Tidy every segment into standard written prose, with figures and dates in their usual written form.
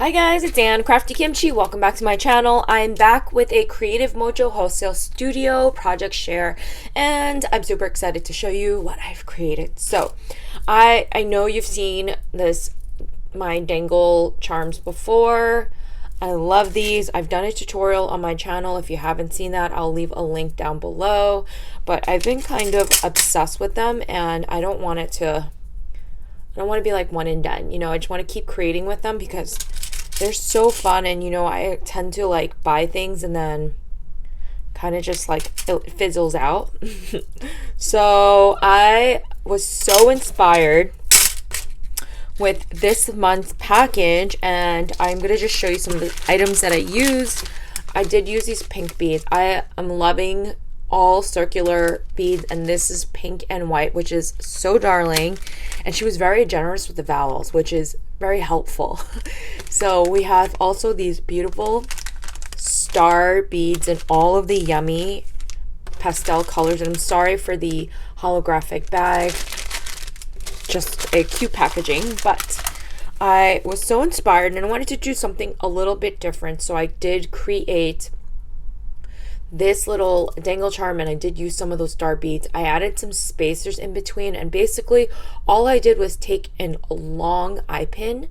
Hi guys, it's Ann, Crafty Kimchi. Welcome back to my channel. I'm back with a Creative Mojo Wholesale Studio project share, and I'm super excited to show you what I've created. So, I know you've seen my dangle charms before. I love these. I've done a tutorial on my channel. If you haven't seen that, I'll leave a link down below. But I've been kind of obsessed with them, and I don't want to be like one and done. I just want to keep creating with them because they're so fun. And I tend to like buy things and then kind of just like it fizzles out. So I was so inspired with this month's package, and I'm gonna just show you some of the items that I used. I did use these pink beads. I am loving all circular beads, and this is pink and white, which is so darling. And she was very generous with the vowels, which is very helpful. So we have also these beautiful star beads in all of the yummy pastel colors. And I'm sorry for the holographic bag, just a cute packaging, but I was so inspired and I wanted to do something a little bit different. So I did create this little dangle charm, and I did use some of those star beads. I added some spacers in between, and basically all I did was take a long eye pin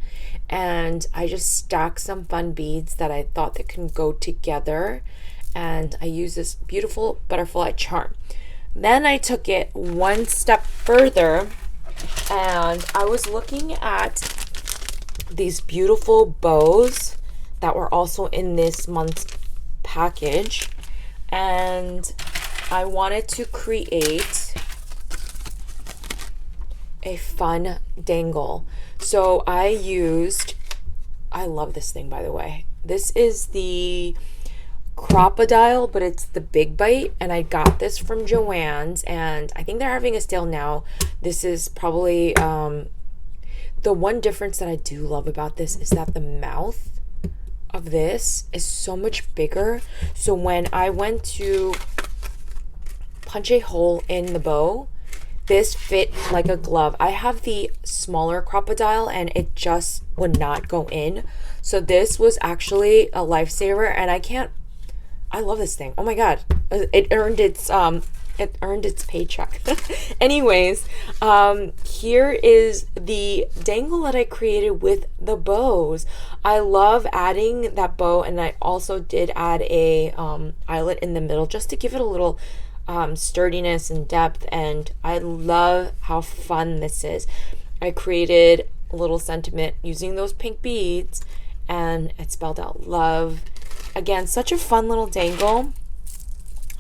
and I just stacked some fun beads that I thought that can go together, and I used this beautiful butterfly charm. Then I took it one step further, and I was looking at these beautiful bows that were also in this month's package, and I wanted to create a fun dangle. So I love this thing, by the way. This is the crocodile, but it's the big bite, and I got this from Joann's, and I think they're having a sale now. This is probably the one difference that I do love about this is that the mouth of this is so much bigger. So when I went to punch a hole in the bow, this fit like a glove. I have the smaller crocodile and it just would not go in. So this was actually a lifesaver, and I love this thing. Oh my god. It earned its paycheck. Anyways, here is the dangle that I created with the bows. I love adding that bow, and I also did add a eyelet in the middle just to give it a little sturdiness and depth, and I love how fun this is. I created a little sentiment using those pink beads, and it spelled out love. Again, such a fun little dangle.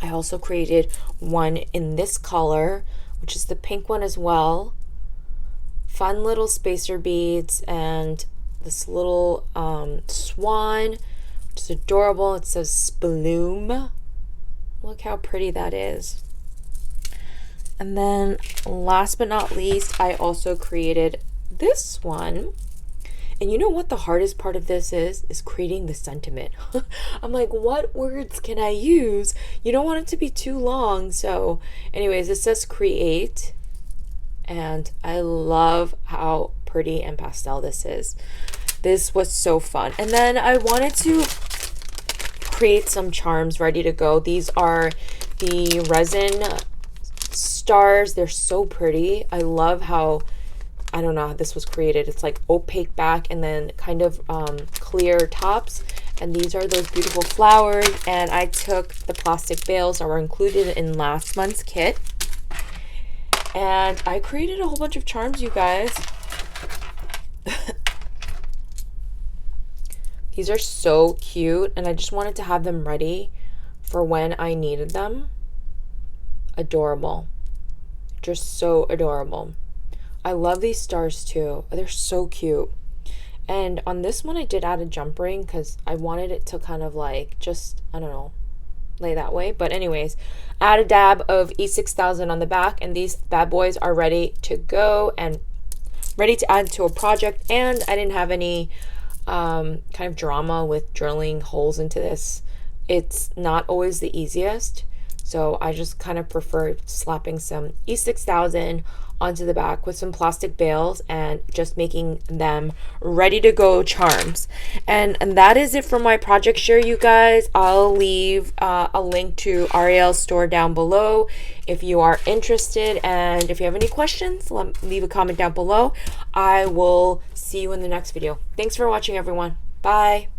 I also created one in this color, which is the pink one as well. Fun little spacer beads, and this little swan, which is adorable. It says Sploom. Look how pretty that is. And then last but not least, I also created this one. And you know what the hardest part of this is creating the sentiment. I'm like, what words can I use? You don't want it to be too long. So anyways, it says create, and I love how pretty and pastel this is. This was so fun. And then I wanted to create some charms ready to go. These are the resin stars. They're so pretty. I love how, I don't know how this was created. It's like opaque back and then kind of clear tops. And these are those beautiful flowers. And I took the plastic bales that were included in last month's kit. And I created a whole bunch of charms, you guys. These are so cute, and I just wanted to have them ready for when I needed them. Adorable. Just so adorable. I love these stars too. They're so cute. And on this one I did add a jump ring because I wanted it to kind of like just, I don't know, lay that way. But anyways, add a dab of E6000 on the back, and these bad boys are ready to go and ready to add to a project. And I didn't have any kind of drama with drilling holes into this. It's not always the easiest, so I just kind of prefer slapping some E6000 onto the back with some plastic bales and just making them ready to go charms. And that is it for my project share, you guys. I'll leave a link to Ariel's store down below if you are interested, and if you have any questions, leave a comment down below. I will see you in the next video. Thanks for watching, everyone. Bye.